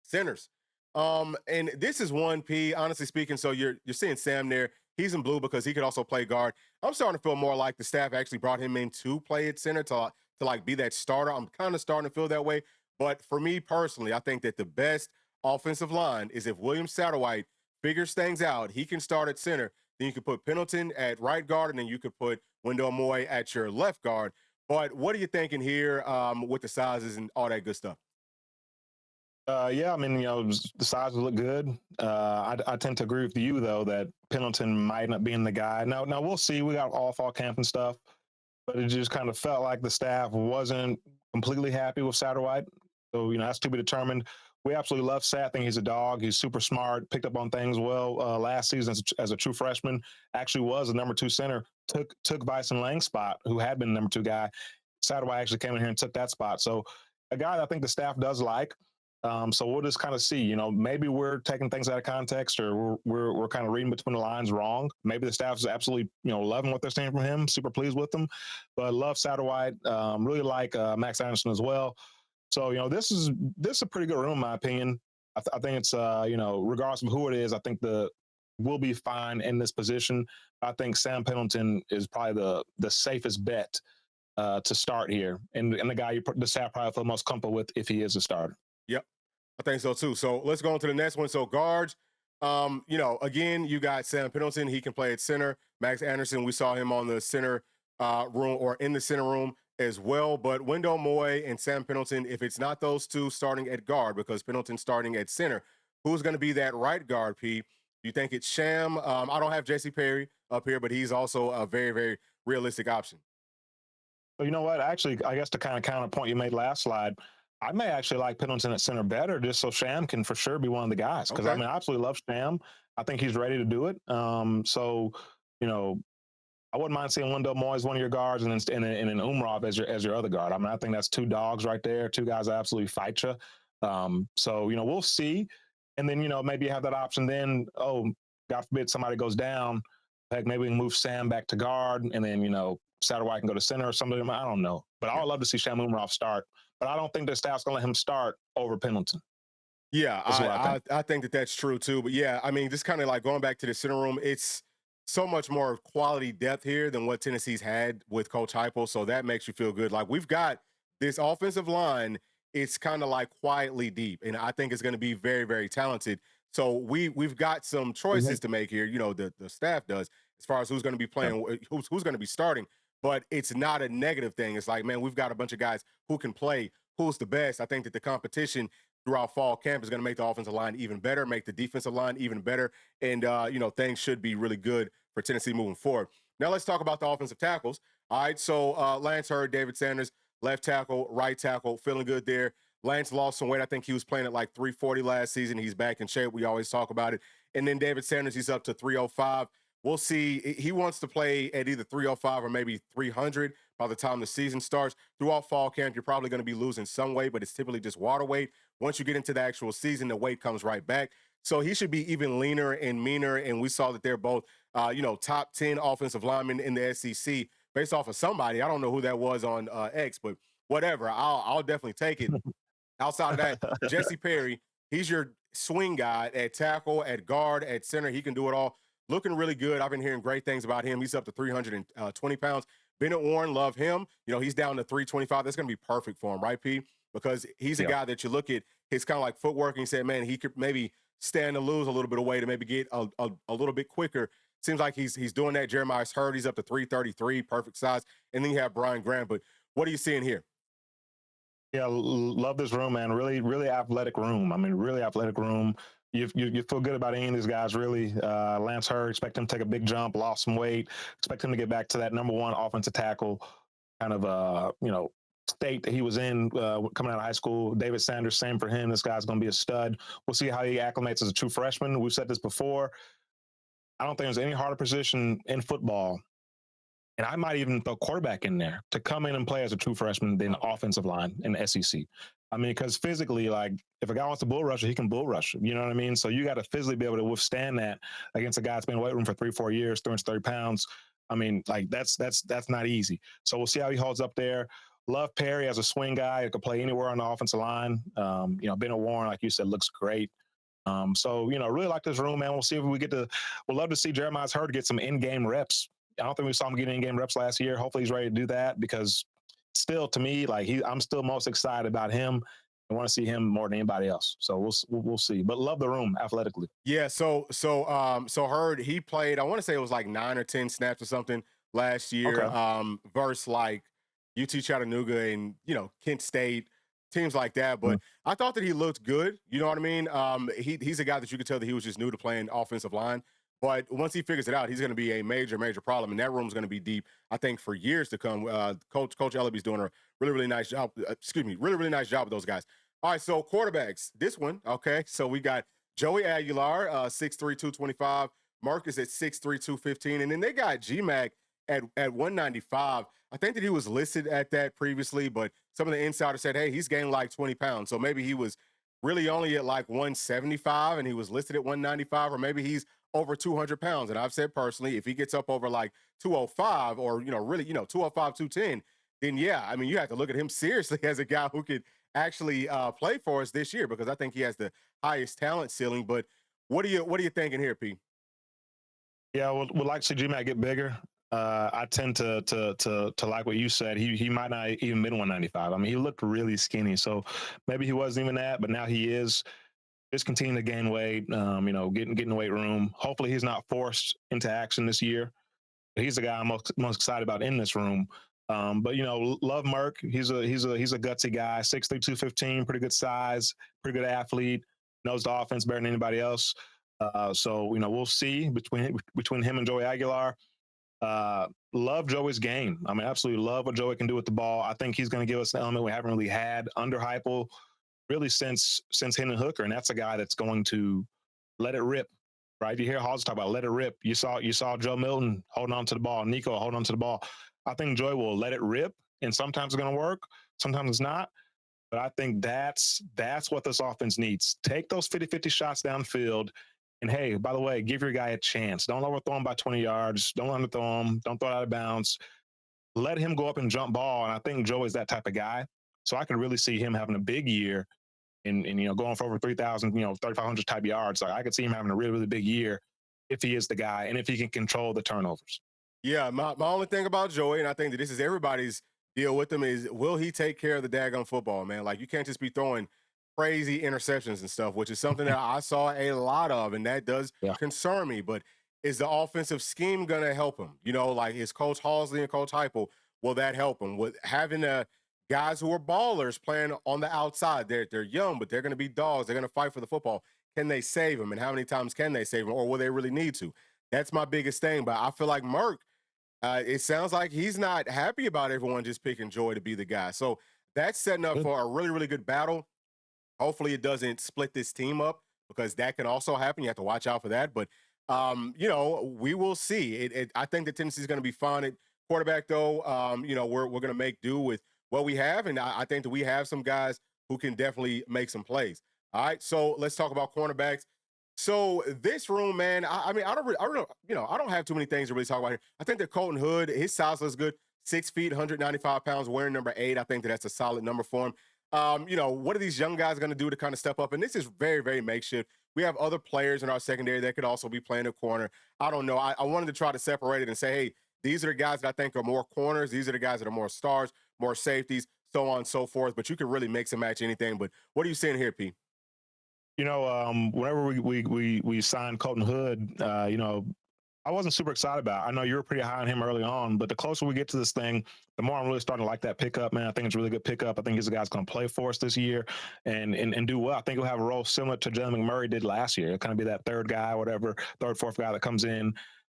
centers. And this is one P, honestly speaking. So you're seeing Sam there. He's in blue because he could also play guard. I'm starting to feel more like the staff actually brought him in to play at center to like be that starter. I'm kind of starting to feel that way. But for me personally, I think that the best offensive line is if William Satterwhite figures things out. He can start at center. Then you could put Pendleton at right guard, and then you could put Wendell Moy at your left guard. But what are you thinking here with the sizes and all that good stuff? Yeah, I mean, you know, the sizes look good. I tend to agree with you though that Pendleton might not be in the guy. Now we'll see. We got all fall camp and stuff, but it just kind of felt like the staff wasn't completely happy with Satterwhite. So you know, that's to be determined. We absolutely love Sat. I think he's a dog. He's super smart. Picked up on things well last season as a true freshman. Actually, was a number 2 center. Took Bison Lang's spot, who had been the number 2 guy. Satterwhite actually came in here and took that spot. So a guy that I think the staff does like. So we'll just kind of see, you know, maybe we're taking things out of context or we're kind of reading between the lines wrong. Maybe the staff is absolutely, you know, loving what they're seeing from him, super pleased with him. But love Satterwhite, really like Max Anderson as well. So, you know, this is a pretty good room, in my opinion. I think it's, you know, regardless of who it is, I think we'll be fine in this position. I think Sam Pendleton is probably the safest bet to start here, and the guy the staff probably feel most comfortable with if he is a starter. Yep. I think so too. So let's go on to the next one. So guards, you know, again, you got Sam Pendleton. He can play at center. Max Anderson, we saw him on the center room or in the center room as well. But Wendell Moy and Sam Pendleton, if it's not those two starting at guard, because Pendleton's starting at center, who's going to be that right guard, P? You think it's Sham? I don't have Jesse Perry up here, but he's also a very, very realistic option. So you know what? Actually, I guess to kind of counterpoint you made last slide, I may actually like Pendleton at center better, just so Sham can for sure be one of the guys. Because I Okay. mean, I absolutely love Sham. I think he's ready to do it. So you know, I wouldn't mind seeing Wendell Moy as one of your guards, and then Umrov as your other guard. I mean, I think that's 2 dogs right there, 2 guys that absolutely fight you. So you know, we'll see, and then you know maybe you have that option. Then, oh, God forbid somebody goes down, heck, maybe we can move Sam back to guard, and then you know Satterwhite can go to center or something. I don't know, but I Yeah. would love to see Sham Umrov start. But I don't think the staff's gonna let him start over Pendleton. Yeah, That's what I think. I think that that's true too. But yeah, I mean, just kind of like going back to the center room, it's so much more quality depth here than what Tennessee's had with Coach Heupel. So that makes you feel good. Like we've got this offensive line. It's kind of like quietly deep, and I think it's going to be very, very talented. So we've got some choices Mhm. to make here. You know, the staff does as far as who's going to be Yeah. playing, who's going to be starting. But it's not a negative thing. It's like, man, we've got a bunch of guys who can play. Who's the best? I think that the competition throughout fall camp is going to make the offensive line even better, make the defensive line even better, and you know things should be really good for Tennessee moving forward. Now let's talk about the offensive tackles. All right, so Lance Hurd, David Sanders, left tackle, right tackle, feeling good there. Lance lost some weight. I think he was playing at like 340 last season. He's back in shape. We always talk about it. And then David Sanders, he's up to 305. We'll see. He wants to play at either 305 or maybe 300 by the time the season starts. Throughout fall camp, you're probably going to be losing some weight, but it's typically just water weight. Once you get into the actual season, the weight comes right back. So he should be even leaner and meaner. And we saw that they're both, top 10 offensive linemen in the SEC based off of somebody. I don't know who that was on X, but whatever. I'll definitely take it. Outside of that, Jesse Perry, he's your swing guy at tackle, at guard, at center. He can do it all. Looking really good. I've been hearing great things about him. He's up to 320 pounds. Bennett Warren, love him. He's down to 325. That's going to be perfect for him, right, P? Because he's a Yeah. guy that you look at his kind of like footwork and you say, man, he could maybe stand to lose a little bit of weight to maybe get a little bit quicker. Seems like he's doing that. Jeremiah's hurt. He's up to 333, perfect size. And then you have Brian Grant. But what are you seeing here? Yeah, love this room, man. Really, really athletic room. I mean, really athletic room. You feel good about any of these guys, really. Lance Hurd, expect him to take a big jump, lost some weight, expect him to get back to that number one offensive tackle kind of state that he was in coming out of high school. David Sanders, same for him. This guy's going to be a stud. We'll see how he acclimates as a true freshman. We've said this before. I don't think there's any harder position in football, and I might even throw quarterback in there to come in and play as a true freshman than offensive line in the SEC. I mean, because physically, like if a guy wants to bull rush, he can bull rush. You know what I mean? So you got to physically be able to withstand that against a guy that's been in the weight room for 3-4 years, 330 pounds. I mean, like that's not easy. So we'll see how he holds up there. Love Perry as a swing guy. He could play anywhere on the offensive line. Bennett Warren, like you said, looks great. Really like this room, man. We'll see if we get to. We'll love to see Jeremiah's Hurd get some in-game reps. I don't think we saw him get in-game reps last year. Hopefully, he's ready to do that because still, to me, like I'm still most excited about him. I want to see him more than anybody else. So we'll see. But love the room athletically. Yeah, so Hurd, he played, I want to say it was like 9 or 10 snaps or something last year, Okay. versus like UT Chattanooga and Kent State, teams like that. Mhm. But I thought that he looked good. You know what I mean? He's a guy that you could tell that he was just new to playing offensive line. But once he figures it out, he's going to be a major, major problem, and that room's going to be deep. I think for years to come. Coach Ellaby's doing a really, really nice job. Really, really nice job with those guys. All right, so quarterbacks. This one, okay. So we got Joey Aguilar, 6'3", 225. Marcus at 6'3", 215. And then they got GMAC at 195. I think that he was listed at that previously, but some of the insiders said, hey, he's gained like 20 pounds. So maybe he was really only at like 175 and he was listed at 195, or maybe he's over 200 pounds. And I've said personally, if he gets up over like 205 or, really, 205, 210, then yeah, I mean, you have to look at him seriously as a guy who could actually play for us this year, because I think he has the highest talent ceiling. But what are you thinking here, P? Yeah, would like to see GMAC get bigger. I tend to like what you said. He might not even been 195. I mean, he looked really skinny, so maybe he wasn't even that, but now he is. Just continue to gain weight. Getting in the weight room. Hopefully, he's not forced into action this year. He's the guy I'm most excited about in this room. Love Merck. He's a gutsy guy. 6'3", 215, pretty good size, pretty good athlete. Knows the offense better than anybody else. We'll see between him and Joey Aguilar. Love Joey's game. I mean, absolutely love what Joey can do with the ball. I think he's going to give us an element we haven't really had under Heupel really since Hendon Hooker, and that's a guy that's going to let it rip. Right? You hear Halls talk about let it rip. You saw Joe Milton holding on to the ball, Nico holding on to the ball. I think Joey will let it rip, and sometimes it's going to work, sometimes it's not. But I think that's what this offense needs. Take those 50-50 shots downfield. And hey, by the way, give your guy a chance. Don't overthrow him by 20 yards. Don't underthrow him. Don't throw it out of bounds. Let him go up and jump ball. And I think Joey's that type of guy. So I could really see him having a big year and going for over 3,000, 3,500 type yards. Like I could see him having a really, really big year if he is the guy and if he can control the turnovers. Yeah, my only thing about Joey, and I think that this is everybody's deal with him, is will he take care of the daggone football, man? Like, you can't just be throwing crazy interceptions and stuff, which is something that I saw a lot of, and that does Yeah. concern me. But is the offensive scheme going to help him? Like, is Coach Halsley and Coach Heupel, will that help him? With having guys who are ballers playing on the outside, they're young, but they're going to be dogs. They're going to fight for the football. Can they save him, and how many times can they save him, or will they really need to? That's my biggest thing. But I feel like Merck, it sounds like he's not happy about everyone just picking Joy to be the guy. So that's setting up Good. for a really, really good battle. Hopefully it doesn't split this team up, because that can also happen. You have to watch out for that. But We will see. I think that Tennessee's going to be fine at quarterback, though. We're going to make do with what we have, and I think that we have some guys who can definitely make some plays. All right, so let's talk about cornerbacks. So this room, man, I mean, I don't know, I don't have too many things to really talk about here. I think that Colton Hood, his size looks good. 6 feet, 195 pounds, wearing number 8. I think that that's a solid number for him. What are these young guys going to do to kind of step up? And this is very, very makeshift. We have other players in our secondary that could also be playing a corner. I don't know. I wanted to try to separate it and say, hey, these are the guys that I think are more corners. These are the guys that are more stars, more safeties, so on and so forth. But you can really mix and match anything. But what are you seeing here, P? Whenever we signed Colton Hood, I wasn't super excited about it. I know you were pretty high on him early on, but the closer we get to this thing, the more I'm really starting to like that pickup, man. I think it's a really good pickup. I think he's a guy that's going to play for us this year and do well. I think he'll have a role similar to Jalen McMurray did last year. It'll kind of be that third guy, whatever, third, fourth guy that comes in.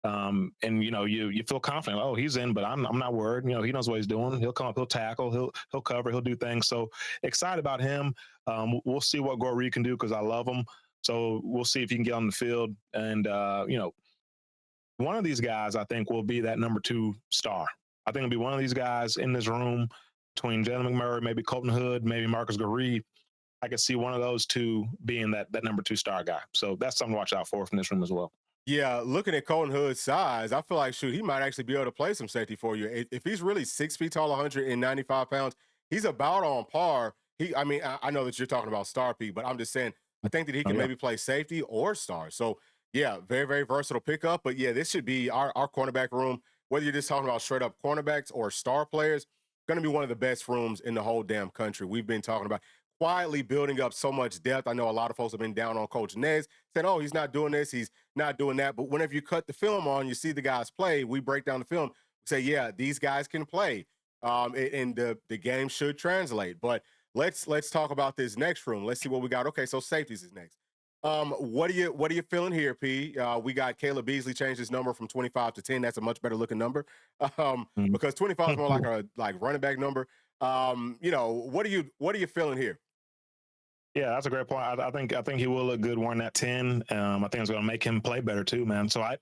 You feel confident. Oh, he's in, but I'm not worried. He knows what he's doing. He'll come up, he'll tackle, he'll cover, he'll do things. So excited about him. We'll see what Goree can do because I love him. So we'll see if he can get on the field. And one of these guys, I think, will be that number 2 star. I think it'll be one of these guys in this room between Jalen McMurray, maybe Colton Hood, maybe Marcus Goree. I could see one of those two being that number 2 star guy. So that's something to watch out for from this room as well. Yeah, looking at Colton Hood's size, I feel like, shoot, he might actually be able to play some safety for you. If he's really 6 feet tall, 195 pounds, he's about on par. I know that you're talking about star P, but I'm just saying, I think that he can maybe play safety or star. So, yeah, very, very versatile pickup. But, yeah, this should be our cornerback room, whether you're just talking about straight up cornerbacks or star players, going to be one of the best rooms in the whole damn country. We've been talking about quietly building up so much depth. I know a lot of folks have been down on Coach Nez, said, oh, he's not doing this, he's not doing that. But whenever you cut the film on, you see the guys play, we break down the film, say, yeah, these guys can play. And the game should translate. But let's talk about this next room. Let's see what we got. Okay, so safeties is next. What are you feeling here, P? We got Caleb Beasley changed his number from 25 to 10. That's a much better looking number. Because 25 is more like a running back number. What are you feeling here? Yeah, that's a great point. I think he will look good wearing that 10. I think it's going to make him play better too, man. So I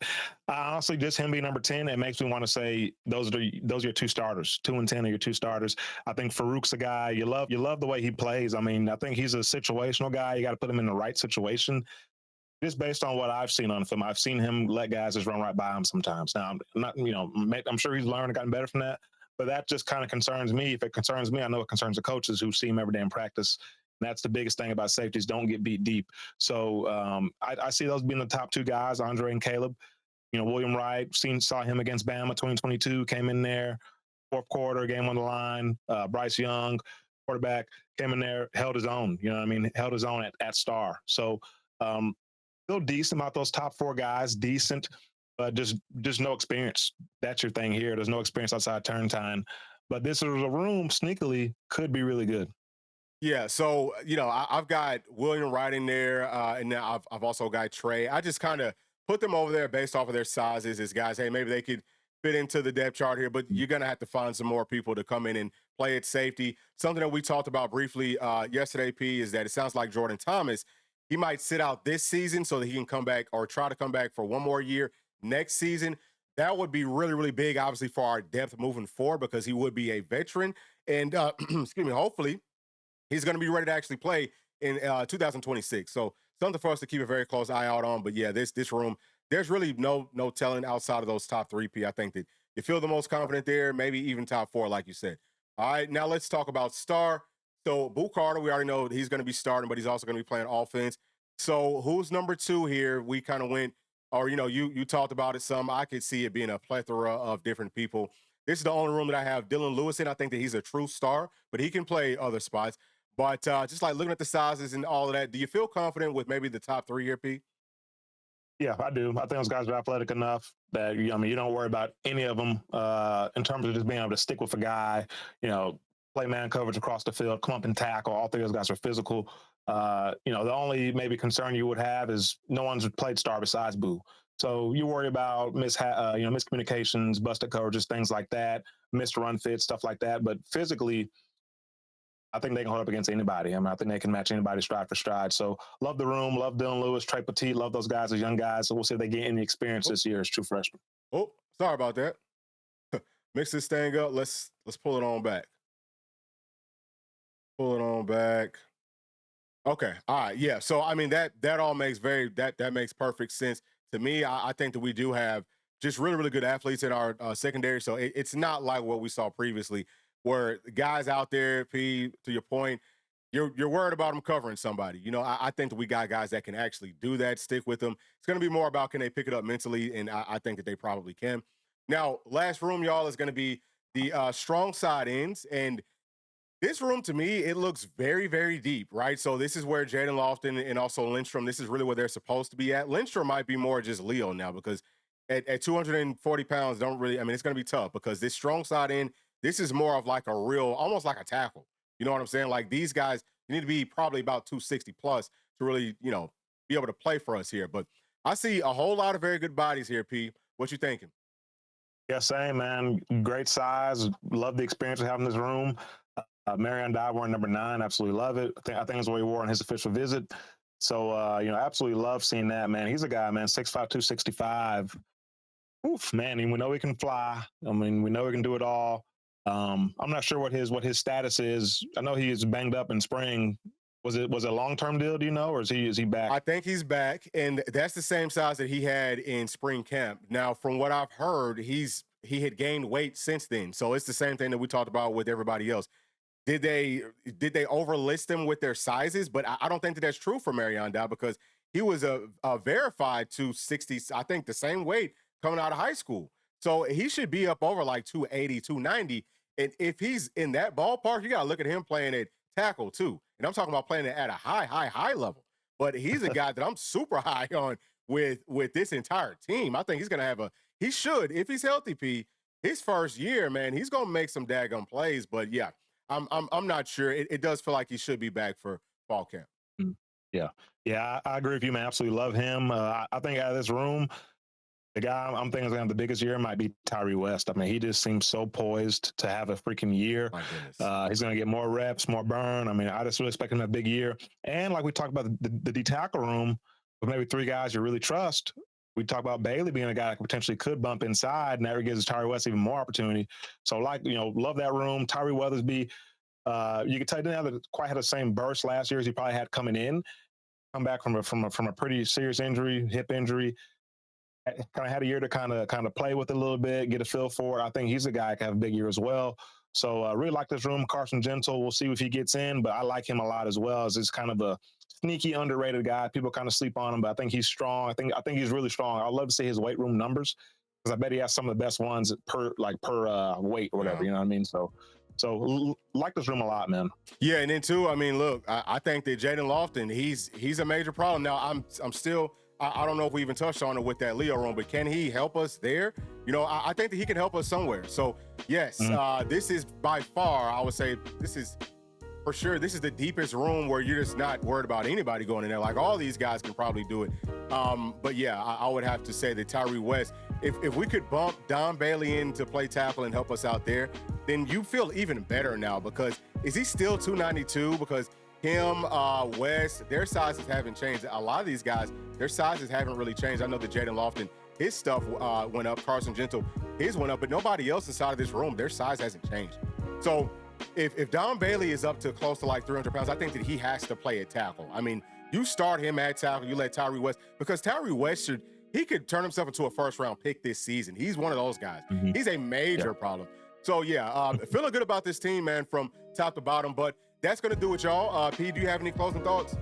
honestly, just him being number 10, it makes me want to say those are your 2 starters. 2 and 10 are your 2 starters. I think Farouk's a guy you love the way he plays. I mean, I think he's a situational guy. You got to put him in the right situation. Just based on what I've seen on film, I've seen him let guys just run right by him sometimes. Now, I'm sure he's learned and gotten better from that. But that just kind of concerns me. If it concerns me, I know it concerns the coaches who see him every day in practice. And that's the biggest thing about safeties. Don't get beat deep. So I see those being the top 2 guys, Andre and Caleb. William Wright, saw him against Bama 2022, came in there, fourth quarter, game on the line. Bryce Young, quarterback, came in there, held his own. Held his own at star. So still decent about those top 4 guys, decent, but just no experience. That's your thing here. There's no experience outside turn time. But this is a room sneakily could be really good. Yeah, so I've got William Wright in there, and now I've also got Trey. I just kind of put them over there based off of their sizes as guys. Hey, maybe they could fit into the depth chart here, but you're gonna have to find some more people to come in and play at safety. Something that we talked about briefly yesterday, P, is that it sounds like Jordan Thomas, he might sit out this season so that he can come back or try to come back for one more year next season. That would be really, really big, obviously, for our depth moving forward because he would be a veteran. And excuse me, hopefully he's going to be ready to actually play in 2026. So something for us to keep a very close eye out on. But yeah, this room, there's really no telling outside of those top 3, P. I think that you feel the most confident there, maybe even top 4, like you said. All right, now let's talk about star. So Boo Carter, we already know he's going to be starting, but he's also going to be playing offense. So who's number 2 here? We kind of went, or you talked about it some. I could see it being a plethora of different people. This is the only room that I have Dylan Lewis in. I think that he's a true star, but he can play other spots. But just like looking at the sizes and all of that, do you feel confident with maybe the top 3 here, P? Yeah, I do. I think those guys are athletic enough that you don't worry about any of them in terms of just being able to stick with a guy, play man coverage across the field, come up and tackle. All 3 of those guys are physical. The only maybe concern you would have is no one's played star besides Boo. So you worry about miscommunications, busted coverages, things like that, missed run fits, stuff like that. But physically, I think they can hold up against anybody. I mean, I think they can match anybody stride for stride. So love the room, love Dylan Lewis, Trey Petit, love those guys as young guys. So we'll see if they get any experience this year as true freshmen. Oh, sorry about that. Mix this thing up. Let's pull it on back. Pull it on back. Okay. All right. Yeah. So I mean that all makes that makes perfect sense to me. I think that we do have just really really good athletes in our secondary. So it's not like what we saw previously, where guys out there, P, to your point, you're worried about them covering somebody. You know, I think that we got guys that can actually do that, stick with them. It's going to be more about can they pick it up mentally, and I think that they probably can. Now, last room, y'all, is going to be the strong side ends, and this room to me, it looks very, very deep, right? So this is where Jaden Lofton and also Lindstrom, this is really where they're supposed to be at. Lindstrom might be more just Leo now because at 240 pounds, don't really, I mean, it's going to be tough because this strong side end, this is more of like a real, almost like a tackle. You know what I'm saying? Like these guys, you need to be probably about 260 plus to really, you know, be able to play for us here. But I see a whole lot of very good bodies here, P. What you thinking? Yeah, same, man. Great size. Love the experience of having this room. Marion Dye wearing number 9. Absolutely love it. I think that's what he wore on his official visit. So, you know, absolutely love seeing that, man. He's a guy, man, 6'5", 265. Oof, man, and we know he can fly. I mean, we know he can do it all. I'm not sure what his status is. I know he is banged up in spring. Was it a long-term deal, do you know, or is he back? I think he's back, and that's the same size that he had in spring camp. Now, from what I've heard, he had gained weight since then. So it's the same thing that we talked about with everybody else. Did they overlist them with their sizes? But I don't think that that's true for Marion Dow because he was a verified 260, I think the same weight coming out of high school. So he should be up over like 280, 290. And if he's in that ballpark, you got to look at him playing at tackle too. And I'm talking about playing at a high level. But he's a guy that I'm super high on with this entire team. I think he's going to have he should, if he's healthy, P, his first year, man, he's going to make some daggone plays. But yeah, I'm not sure. It does feel like he should be back for fall camp. Yeah. Yeah, I agree with you, man. Absolutely love him. I think out of this room, the guy I'm thinking is going to have the biggest year might be Tyree West. I mean, he just seems so poised to have a freaking year. My goodness. He's going to get more reps, more burn. I mean, I just really expect him to have a big year. And like we talked about the D-tackle room with maybe 3 guys you really trust. We talk about Bailey being a guy that potentially could bump inside, and that gives Tyree West even more opportunity. So, like, you know, love that room. Tyree Weathersby, you could tell he didn't have quite had the same burst last year as he probably had coming in. Come back from a pretty serious injury, hip injury. Kind of had a year to kind of play with it a little bit, get a feel for it. I think he's a guy that can have a big year as well. So I really like this room. Carson Gentle, we'll see if he gets in, but I like him a lot as well. As it's kind of a sneaky, underrated guy. People kind of sleep on him, but I think he's strong. I think he's really strong. I'd love to see his weight room numbers because I bet he has some of the best ones per weight or whatever. You know what I mean? So like this room a lot, man. Yeah, and then too, I mean, look, I think that Jaden Lofton, he's a major problem. Now I'm still. I don't know if we even touched on it with that Leo room, but can he help us there? You know, I think that he can help us somewhere. So yes, this is by far, I would say, this is for sure. This is the deepest room where you're just not worried about anybody going in there. Like all these guys can probably do it. But yeah, I would have to say that Tyree West, if we could bump Don Bailey in to play tackle and help us out there, then you feel even better now because is he still 292? Because him, West, their sizes haven't changed. A lot of these guys, their sizes haven't really changed. I know that Jaden Lofton, his stuff went up. Carson Gentle, his went up, but nobody else inside of this room, their size hasn't changed. So if Don Bailey is up to close to like 300 pounds, I think that he has to play at tackle. I mean, you start him at tackle, you let Tyree West, because Tyree West he could turn himself into a first-round pick this season. He's one of those guys. He's a major problem. So yeah, feeling good about this team, man, from top to bottom, but that's going to do it, y'all. P, do you have any closing thoughts?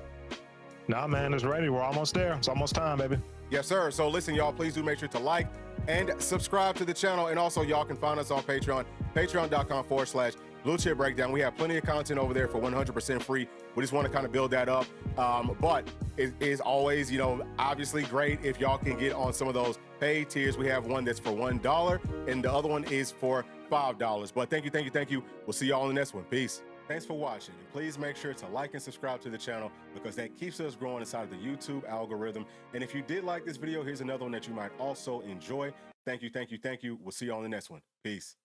Nah, man, it's ready. We're almost there. It's almost time, baby. Yes, sir. So listen, y'all, please do make sure to like and subscribe to the channel. And also, y'all can find us on Patreon, patreon.com/Bluechip Breakdown. We have plenty of content over there for 100% free. We just want to kind of build that up. But it is always, you know, obviously great if y'all can get on some of those paid tiers. We have one that's for $1 and the other one is for $5. But thank you. We'll see y'all in the next one. Peace. Thanks for watching, and please make sure to like and subscribe to the channel because that keeps us growing inside of the YouTube algorithm. And if you did like this video, here's another one that you might also enjoy. Thank you. We'll see you on the next one. Peace.